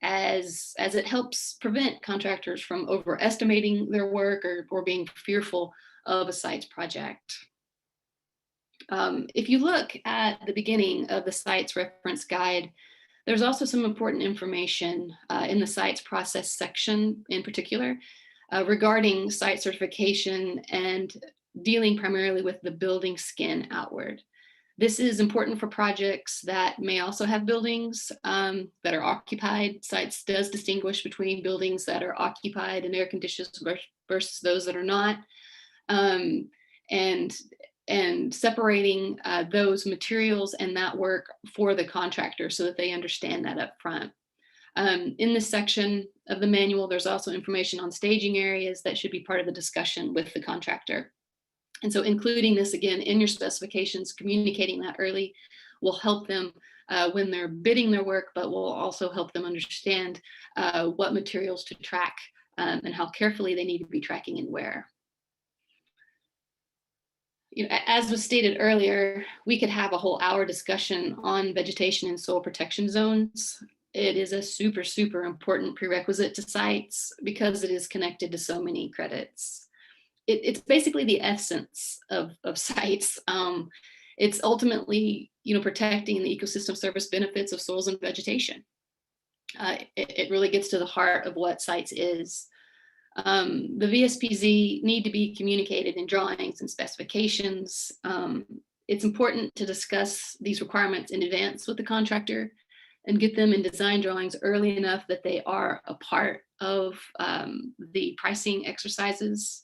as it helps prevent contractors from overestimating their work or being fearful of a site's project. If you look at the beginning of the site's reference guide, there's also some important information in the site's process section in particular regarding site certification and dealing primarily with the building skin outward. This is important for projects that may also have buildings that are occupied. Sites does distinguish between buildings that are occupied and air conditioned versus those that are not, and separating those materials and that work for the contractor so that they understand that up front. In this section of the manual, there's also information on staging areas that should be part of the discussion with the contractor. And so including this again in your specifications, communicating that early will help them when they're bidding their work, but will also help them understand what materials to track and how carefully they need to be tracking and where. As was stated earlier, we could have a whole hour discussion on vegetation and soil protection zones. It is a super, super important prerequisite to sites because it is connected to so many credits. It's basically the essence of sites. It's ultimately, protecting the ecosystem service benefits of soils and vegetation. It really gets to the heart of what sites is. The VSPZ need to be communicated in drawings and specifications. It's important to discuss these requirements in advance with the contractor and get them in design drawings early enough that they are a part of the pricing exercises.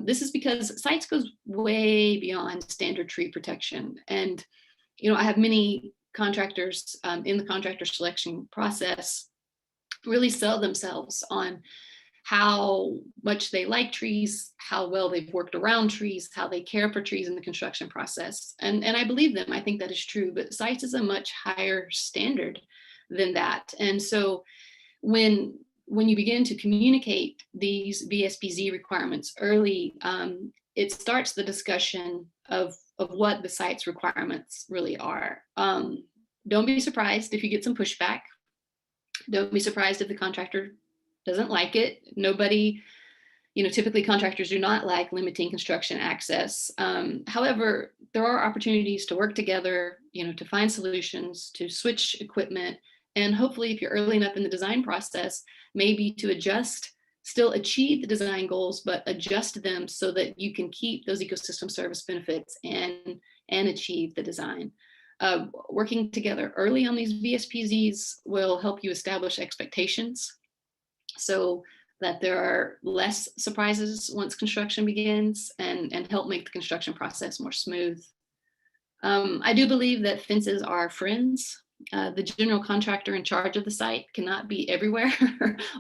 This is because sites goes way beyond standard tree protection. And, I have many contractors in the contractor selection process really sell themselves on how much they like trees, how well they've worked around trees, how they care for trees in the construction process. And I believe them, I think that is true, but sites is a much higher standard than that. And so when you begin to communicate these VSPZ requirements early, it starts the discussion of what the site's requirements really are. don't be surprised if you get some pushback. Don't be surprised if the contractor doesn't like it. Nobody, typically contractors do not like limiting construction access. However, there are opportunities to work together, to find solutions, to switch equipment, and hopefully if you're early enough in the design process, maybe to adjust, still achieve the design goals, but adjust them so that you can keep those ecosystem service benefits and achieve the design. Working together early on these VSPZs will help you establish expectations so that there are less surprises once construction begins and help make the construction process more smooth. I do believe that fences are friends. The general contractor in charge of the site cannot be everywhere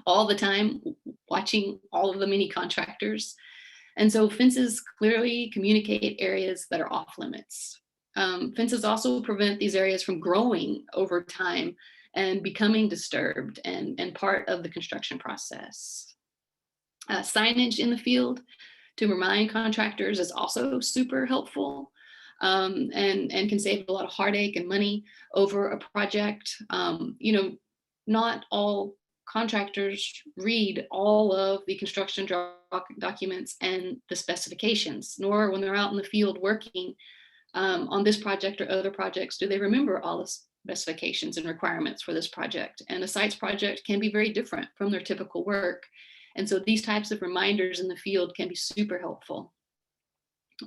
all the time, watching all of the many contractors. And so fences clearly communicate areas that are off limits. Fences also prevent these areas from growing over time and becoming disturbed and part of the construction process. Signage in the field to remind contractors is also super helpful. And can save a lot of heartache and money over a project. Not all contractors read all of the construction documents and the specifications, nor when they're out in the field working on this project or other projects, do they remember all the specifications and requirements for this project. And a site's project can be very different from their typical work. And so these types of reminders in the field can be super helpful.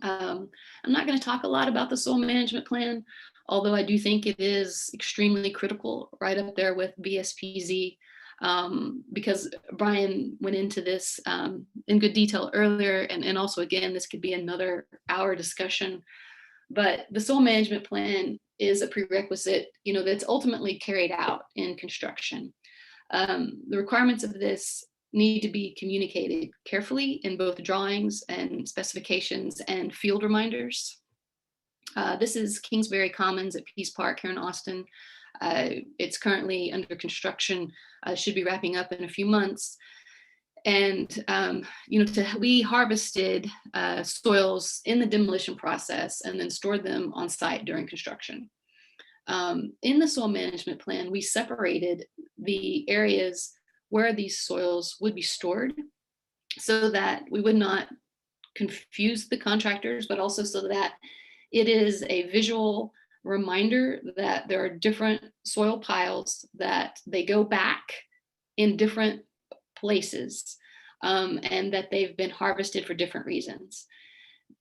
I'm not going to talk a lot about the soil management plan, although I do think it is extremely critical, right up there with BSPZ, because Brian went into this in good detail earlier, and also, again, this could be another hour discussion. But the soil management plan is a prerequisite, that's ultimately carried out in construction. The requirements of this need to be communicated carefully in both drawings and specifications and field reminders. This is Kingsbury Commons at Peace Park here in Austin. It's currently under construction, should be wrapping up in a few months. And, we harvested soils in the demolition process and then stored them on site during construction. In the soil management plan, we separated the areas where these soils would be stored so that we would not confuse the contractors, but also so that it is a visual reminder that there are different soil piles, that they go back in different places, and that they've been harvested for different reasons.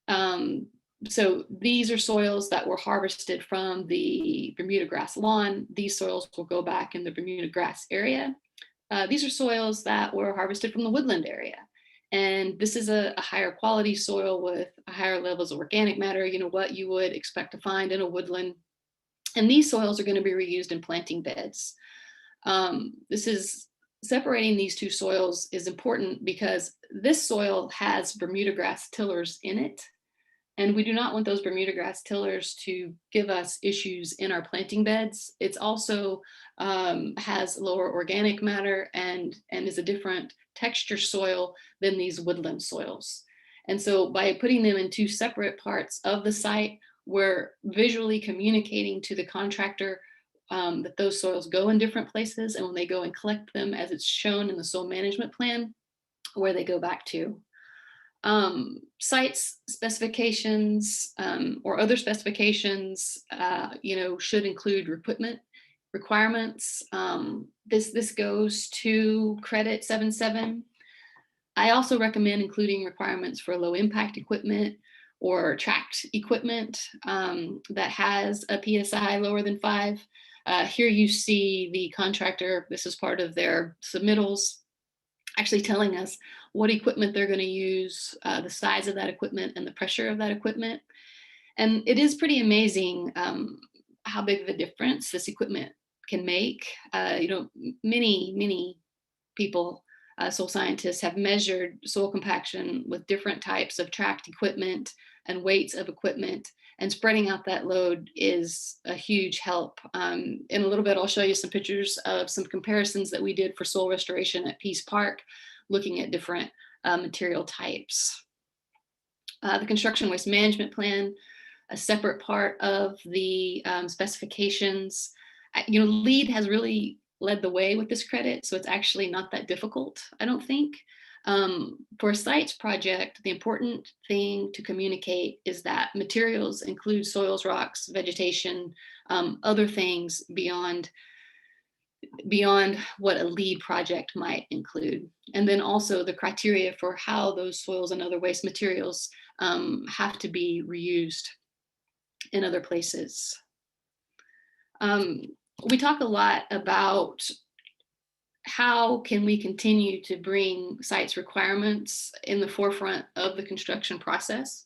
So these are soils that were harvested from the Bermuda grass lawn. These soils will go back in the Bermuda grass area. These are soils that were harvested from the woodland area. And this is a higher quality soil with higher levels of organic matter, what you would expect to find in a woodland. And these soils are going to be reused in planting beds. Separating these two soils is important because this soil has Bermuda grass tillers in it. And we do not want those Bermuda grass tillers to give us issues in our planting beds. It's also has lower organic matter and is a different texture soil than these woodland soils. And so by putting them in two separate parts of the site, we're visually communicating to the contractor that those soils go in different places, and when they go and collect them, as it's shown in the soil management plan, where they go back to. Sites specifications or other specifications, should include equipment requirements. This goes to credit 7.7. I also recommend including requirements for low impact equipment or tracked equipment that has a PSI lower than 5. Here you see the contractor, this is part of their submittals, actually telling us what equipment they're going to use, the size of that equipment and the pressure of that equipment. And it is pretty amazing how big of a difference this equipment can make. Many people, soil scientists, have measured soil compaction with different types of tracked equipment and weights of equipment, and spreading out that load is a huge help. In a little bit, I'll show you some pictures of some comparisons that we did for soil restoration at Peace Park, looking at different material types. The construction waste management plan, a separate part of the specifications. LEED has really led the way with this credit, so it's actually not that difficult, I don't think. For a sites project, the important thing to communicate is that materials include soils, rocks, vegetation, other things beyond what a LEED project might include. And then also the criteria for how those soils and other waste materials have to be reused in other places. We talk a lot about how can we continue to bring sites requirements in the forefront of the construction process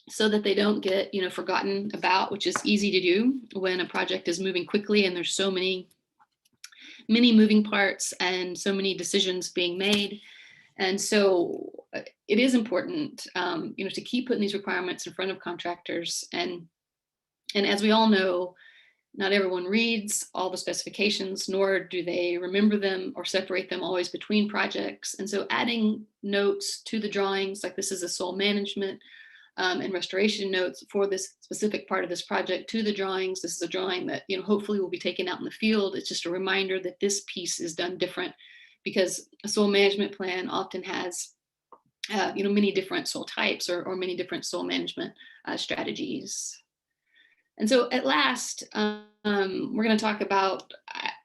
so that they don't get forgotten about, which is easy to do when a project is moving quickly and there's so many moving parts and so many decisions being made. And so it is important to keep putting these requirements in front of contractors. And as we all know, not everyone reads all the specifications, nor do they remember them or separate them always between projects. And so adding notes to the drawings, like this is a soil management and restoration notes for this specific part of this project to the drawings. This is a drawing that hopefully will be taken out in the field. It's just a reminder that this piece is done different, because a soil management plan often has many different soil types or many different soil management strategies. And so at last, we're going to talk about,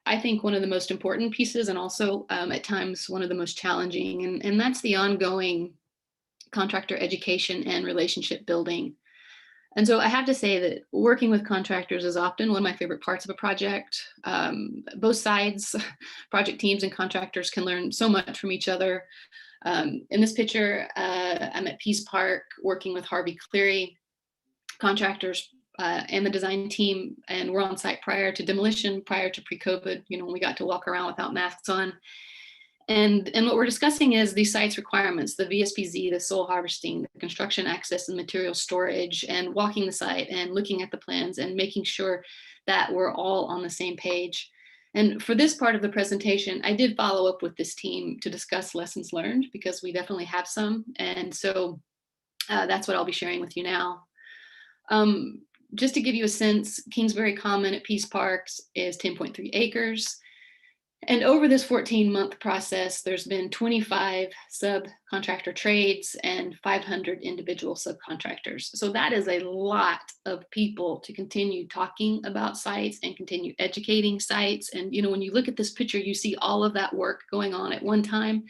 I think, one of the most important pieces, and also at times one of the most challenging, and that's the ongoing contractor education and relationship building. And so I have to say that working with contractors is often one of my favorite parts of a project. Both sides, project teams and contractors, can learn so much from each other. In this picture, I'm at Peace Park working with Harvey Cleary, contractors and the design team, and we're on site prior to demolition, prior to pre-COVID, when we got to walk around without masks on. And what we're discussing is these sites requirements, the VSPZ, the soil harvesting, the construction access and material storage, and walking the site and looking at the plans and making sure that we're all on the same page. And for this part of the presentation, I did follow up with this team to discuss lessons learned, because we definitely have some. And so that's what I'll be sharing with you now. Just to give you a sense, Kingsbury Common at Peace Parks is 10.3 acres. And over this 14-month process, there's been 25 subcontractor trades and 500 individual subcontractors. So that is a lot of people to continue talking about sites and continue educating sites. And when you look at this picture, you see all of that work going on at one time.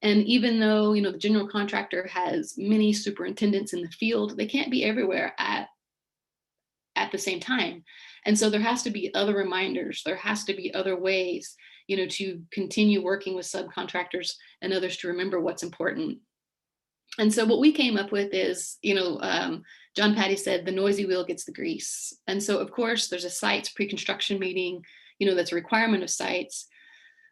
And even though the general contractor has many superintendents in the field, they can't be everywhere at the same time. And so there has to be other reminders. There has to be other ways, to continue working with subcontractors and others to remember what's important. And so what we came up with is, John Patty said, the noisy wheel gets the grease. And so of course there's a sites pre-construction meeting, that's a requirement of sites.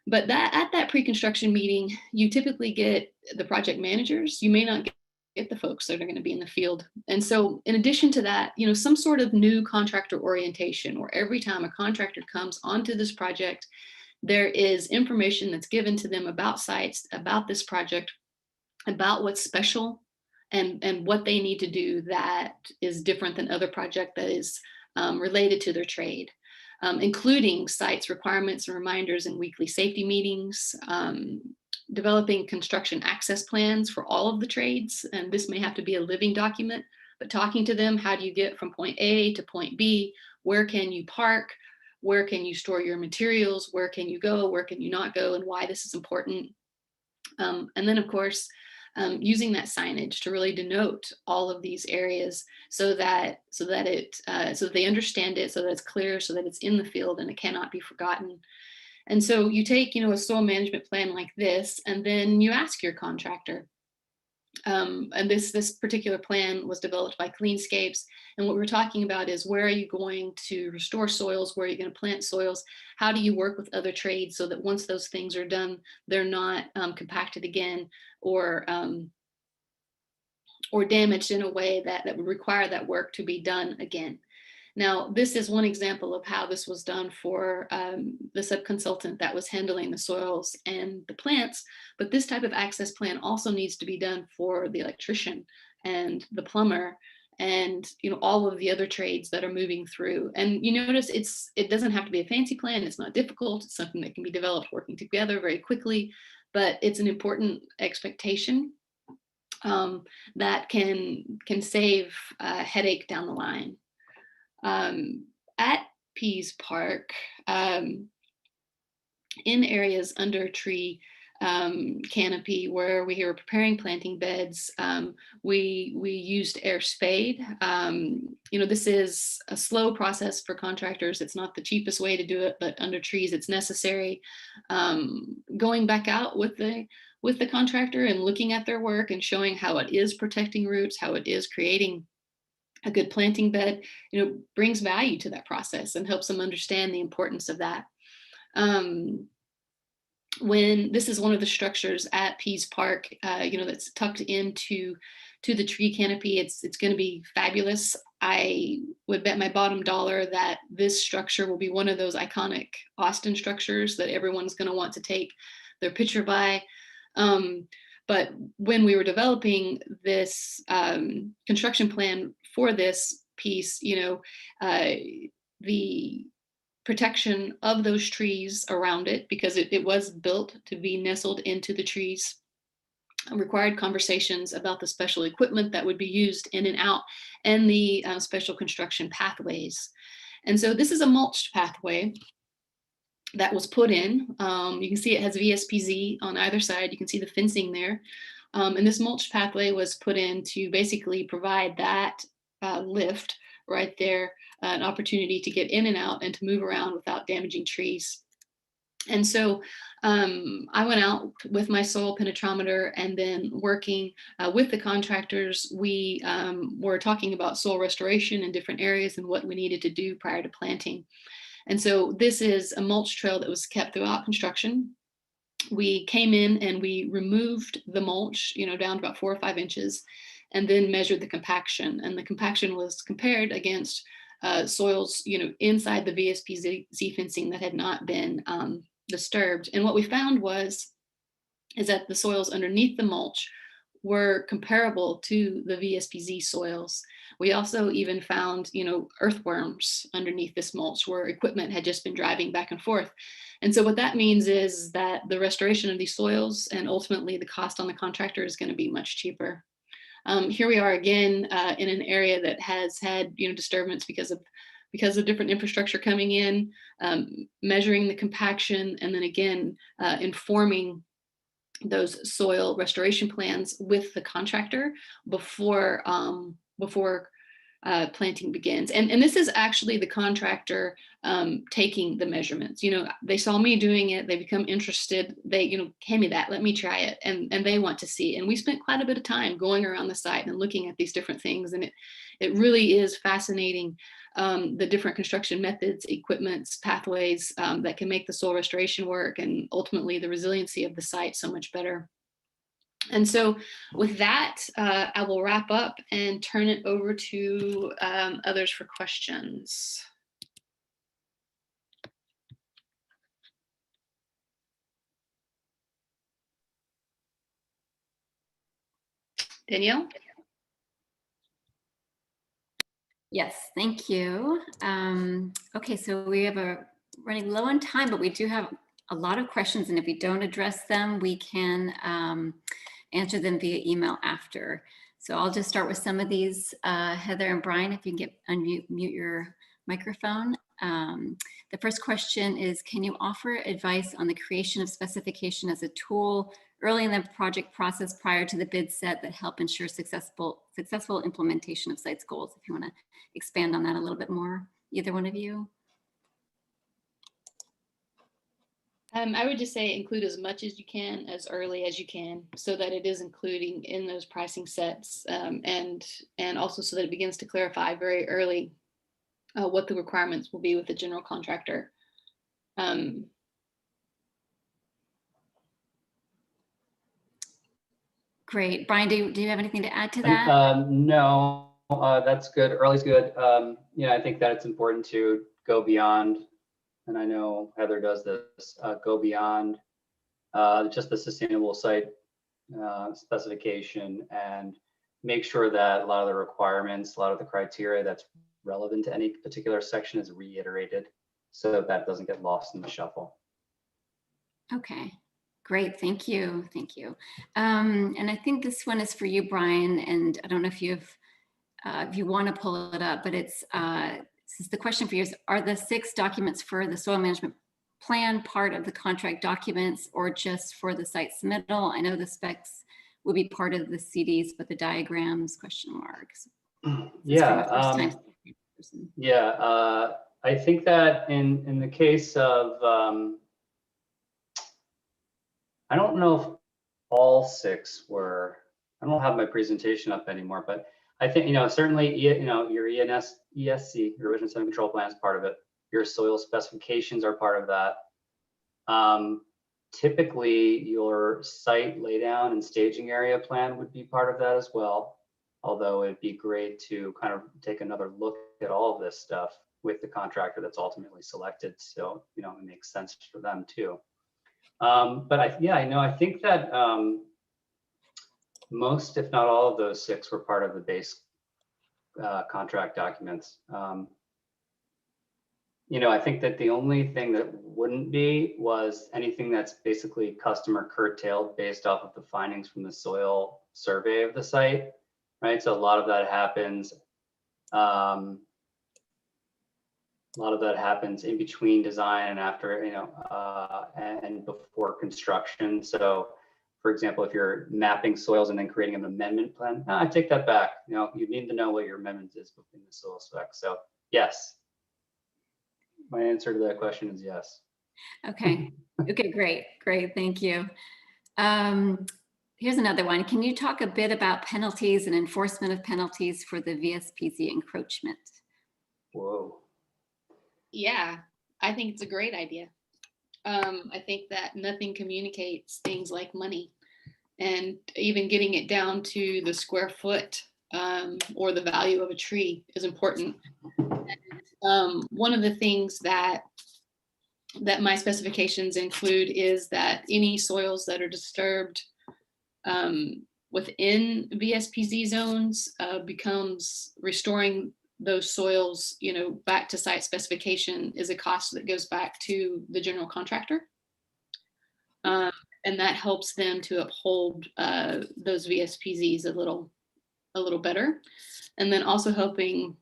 But at that pre-construction meeting, you typically get the project managers. You may not get the folks that are going to be in the field. And so in addition to that, some sort of new contractor orientation, where every time a contractor comes onto this project, there is information that's given to them about sites, about this project, about what's special and what they need to do that is different than other project that is related to their trade, including sites requirements and reminders and weekly safety meetings, developing construction access plans for all of the trades. And this may have to be a living document, but talking to them, how do you get from point A to point B? Where can you park? Where can you store your materials? Where can you go? Where can you not go? And why this is important. And then of course, using that signage to really denote all of these areas so that they understand it, so that it's clear, so that it's in the field and it cannot be forgotten. And so you take, a soil management plan like this, and then you ask your contractor. And this particular plan was developed by Cleanscapes. And what we're talking about is, where are you going to restore soils? Where are you going to plant soils? How do you work with other trades so that once those things are done, they're not compacted again or damaged in a way that would require that work to be done again. Now, this is one example of how this was done for the subconsultant that was handling the soils and the plants, but this type of access plan also needs to be done for the electrician and the plumber and all of the other trades that are moving through. And you notice it doesn't have to be a fancy plan. It's not difficult. It's something that can be developed working together very quickly, but it's an important expectation that can save a headache down the line. At Pease Park, in areas under tree canopy where we were preparing planting beds, we used air spade. This is a slow process for contractors. It's not the cheapest way to do it, but under trees it's necessary. Going back out with the contractor and looking at their work and showing how it is protecting roots, how it is creating a good planting bed, brings value to that process and helps them understand the importance of that. When this is one of the structures at Pease Park, that's tucked into the tree canopy, it's going to be fabulous. I would bet my bottom dollar that this structure will be one of those iconic Austin structures that everyone's going to want to take their picture by. But when we were developing this construction plan for this piece, the protection of those trees around it, because it was built to be nestled into the trees, required conversations about the special equipment that would be used in and out, and the special construction pathways. And so this is a mulched pathway that was put in. You can see it has VSPZ on either side. You can see the fencing there. And this mulched pathway was put in to basically provide that lift right there, an opportunity to get in and out and to move around without damaging trees. And so I went out with my soil penetrometer, and then working with the contractors, we were talking about soil restoration in different areas and what we needed to do prior to planting. And so this is a mulch trail that was kept throughout construction. We came in and we removed the mulch, down to about 4 or 5 inches, and then measured the compaction. And the compaction was compared against soils, inside the VSPZ fencing that had not been disturbed. And what we found is that the soils underneath the mulch were comparable to the VSPZ soils. We also even found, earthworms underneath this mulch where equipment had just been driving back and forth. And so what that means is that the restoration of these soils and ultimately the cost on the contractor is going to be much cheaper. Here we are again in an area that has had, disturbance because of different infrastructure coming in, measuring the compaction, and then again informing those soil restoration plans with the contractor before planting begins. And this is actually the contractor taking the measurements. They saw me doing it, they become interested, they, hand me that, let me try it, and they want to see. And we spent quite a bit of time going around the site and looking at these different things. And it really is fascinating, the different construction methods, equipments, pathways that can make the soil restoration work, and ultimately the resiliency of the site so much better. And so with that, I will wrap up and turn it over to others for questions. Danielle? Yes, thank you. Okay, so we have running low on time, but we do have a lot of questions, and if we don't address them, we can answer them via email after. So I'll just start with some of these. Heather and Brian, if you can unmute your microphone. The first question is, can you offer advice on the creation of specification as a tool early in the project process prior to the bid set that help ensure successful implementation of site's goals? If you want to expand on that a little bit more, either one of you. I would just say include as much as you can, as early as you can, so that it is including in those pricing sets, and also so that it begins to clarify very early what the requirements will be with the general contractor. Great. Brian, do you have anything to add to that? No, that's good. Early's good. I think that it's important to go beyond, and I know Heather does this, go beyond just the sustainable site specification, and make sure that a lot of the requirements, a lot of the criteria that's relevant to any particular section is reiterated so that doesn't get lost in the shuffle. Okay, great. Thank you. Thank you. And I think this one is for you, Brian. And I don't know if if you want to pull it up, but it's this is the question for you: is, are the 6 documents for the soil management plan part of the contract documents or just for the site submittal? I know the specs will be part of the CDs, but the diagrams, question marks. Yeah. Yeah. I think that in the case of, I don't know if all 6 were, I don't have my presentation up anymore, but I think, certainly, your ESC, your erosion sediment control plan is part of it. Your soil specifications are part of that. Typically, your site laydown and staging area plan would be part of that as well. Although it'd be great to kind of take another look at all of this stuff with the contractor that's ultimately selected. So, it makes sense for them too. But I think that most, if not all of those 6 were part of the base contract documents. I think that the only thing that wouldn't be was anything that's basically customer curtailed based off of the findings from the soil survey of the site, right? So a lot of that happens. A lot of that happens in between design and after, and before construction. So, for example, if you're mapping soils and then creating an amendment plan, I take that back. You need to know what your amendment is within the soil spec. So, yes. My answer to that question is yes. Okay. Okay, great. Thank you. Here's another one. Can you talk a bit about penalties and enforcement of penalties for the VSPZ encroachment? Whoa. Yeah, I think it's a great idea. I think that nothing communicates things like money, and even getting it down to the square foot or the value of a tree is important. One of the things that my specifications include is that any soils that are disturbed within VSPZ zones becomes restoring those soils, back to site specification is a cost that goes back to the general contractor. And that helps them to uphold those VSPZs a little better. And then also helping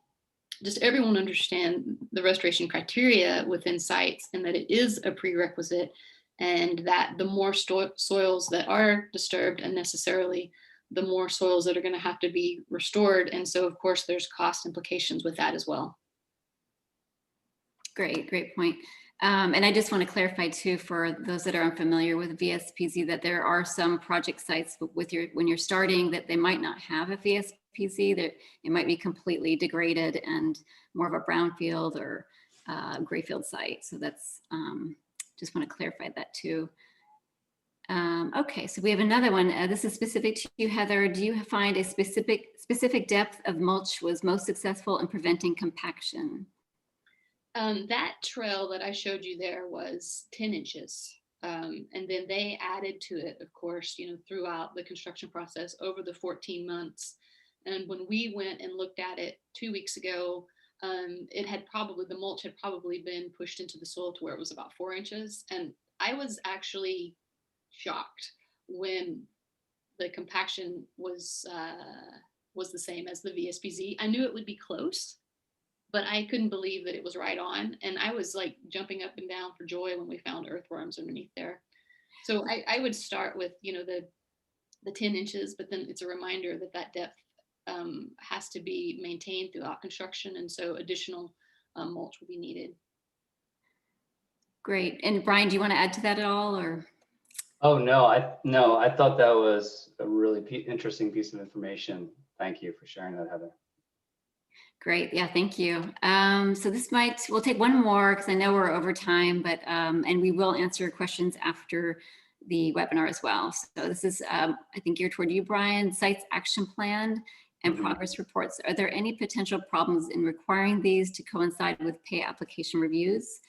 just everyone understand the restoration criteria within sites, and that it is a prerequisite, and that the more soils that are disturbed unnecessarily, the more soils that are going to have to be restored. And so, of course, there's cost implications with that as well. Great point. And I just want to clarify too, for those that are unfamiliar with VSPZ, that there are some project sites when you're starting that they might not have a VSPZ, that it might be completely degraded and more of a brownfield or grayfield site. So that's, just want to clarify that too. Okay, so we have another one. This is specific to you, Heather. Do you find a specific depth of mulch was most successful in preventing compaction? That trail that I showed you there was 10 inches. And then they added to it, of course, throughout the construction process over the 14 months. And when we went and looked at it 2 weeks ago, the mulch had probably been pushed into the soil to where it was about 4 inches. And I was actually shocked when the compaction was the same as the VSPZ. I knew it would be close, but I couldn't believe that it was right on. And I was like jumping up and down for joy when we found earthworms underneath there. So I would start with, the 10 inches, but then it's a reminder that depth has to be maintained throughout construction. And so additional mulch will be needed. Great. And Brian, do you want to add to that at all, or? Oh, no, I thought that was a really interesting piece of information. Thank you for sharing that, Heather. Great. Yeah, thank you. So we'll take one more because I know we're over time, but and we will answer questions after the webinar as well. So this is, I think, geared toward you, Brian. Sites action plan and progress reports. Are there any potential problems in requiring these to coincide with pay application reviews?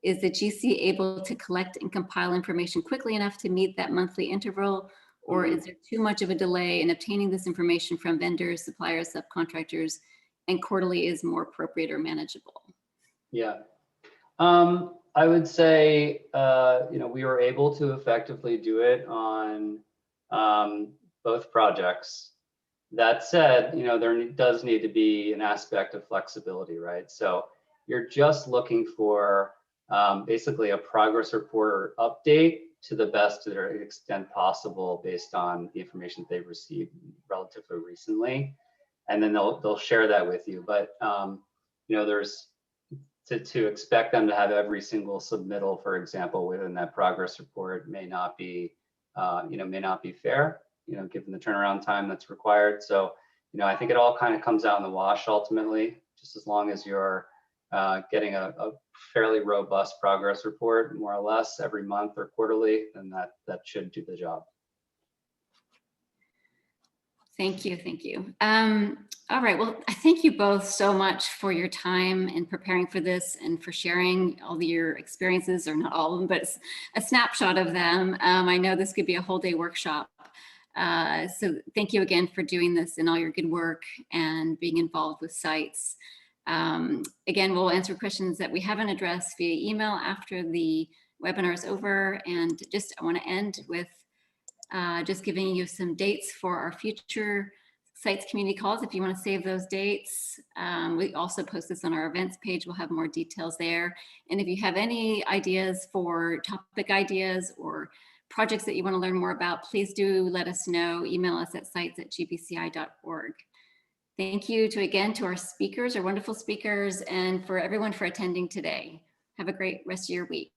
Is the GC able to collect and compile information quickly enough to meet that monthly interval, Or is there too much of a delay in obtaining this information from vendors, suppliers, subcontractors, and quarterly is more appropriate or manageable? Yeah. I would say, we were able to effectively do it on both projects. That said, there does need to be an aspect of flexibility, right? So you're just looking for basically a progress report or update to the best of their extent possible based on the information they've received relatively recently. And then they'll share that with you. But, there's to expect them to have every single submittal, for example, within that progress report may not be fair, given the turnaround time that's required. So, I think it all kind of comes out in the wash ultimately, just as long as you're getting a fairly robust progress report, more or less every month or quarterly, then that should do the job. Thank you. Thank you. All right. Well, I thank you both so much for your time in preparing for this and for sharing all of your experiences, or not all of them, but a snapshot of them. I know this could be a whole day workshop. So thank you again for doing this and all your good work and being involved with sites. Again, we'll answer questions that we haven't addressed via email after the webinar is over. And I want to end with just giving you some dates for our future sites community calls. If you want to save those dates, we also post this on our events page. We'll have more details there. And if you have any ideas for topic ideas or projects that you want to learn more about, please do let us know. Email us at sites@gbci.org. Thank you again to our speakers, our wonderful speakers, and for everyone for attending today. Have a great rest of your week.